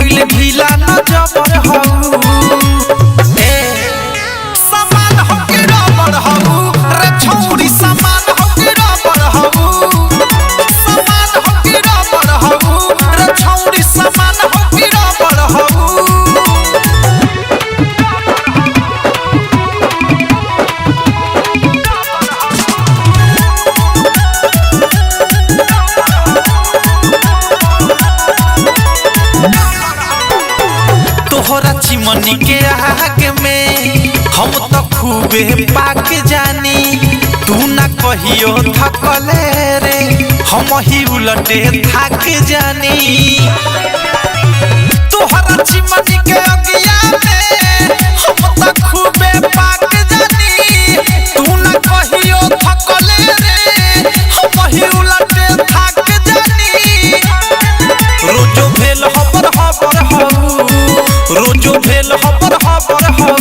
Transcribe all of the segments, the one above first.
पहिले ढीला न जबर हऊ ए सामान हो के रबर हऊ रे छौरी सामान हो के रबर हऊ सामान हो के रबर हऊ रे छौरी सामान हो के रबर हऊ तोहरा चिमनी के आगे में हम तो खूबे पाक जानी तू ना कहियो थकले रे हम ही उलटे थक जानी तोहरा चिमनी के अगिया में हम तो खूबे पाक जानी तू ना कहियो थकले रे हम ही उलटे थक जानी रोजो भेल हबर हबर हऊ रोजो भेल हबर हबर हऊ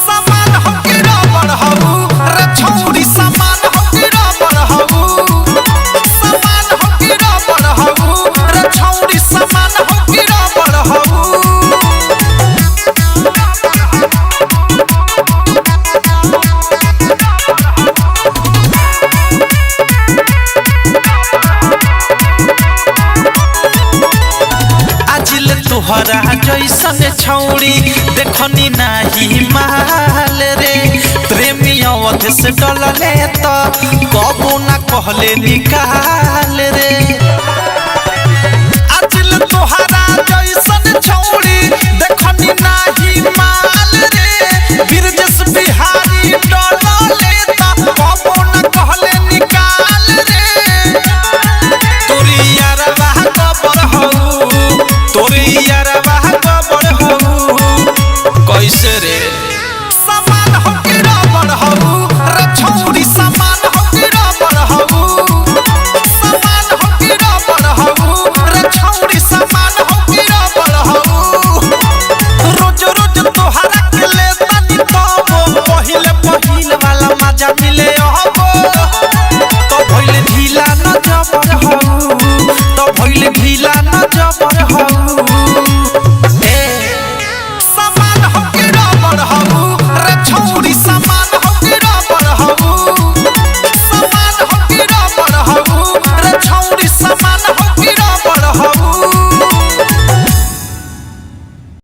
सामान हो के रबर हऊ रे छौरी सामान हो के रबर हऊ सामान हो के रबर हऊ रे छौरी सामान हो के रबर हऊ तोहरा जैसन छौरी देखनी नाही माल रे प्रेमी अवध से डलले तो कबो ना कहले निकाल रे आजिल तोहरा जैसन छौरी देखनी नाही माल रे बिरजस बिहारी डलले तो कबो ना कहले निकाल रे तोरी यारवा कबर हऊ तोरी यारवा कबर हऊ कैसे रे सामान हो के रबर हऊ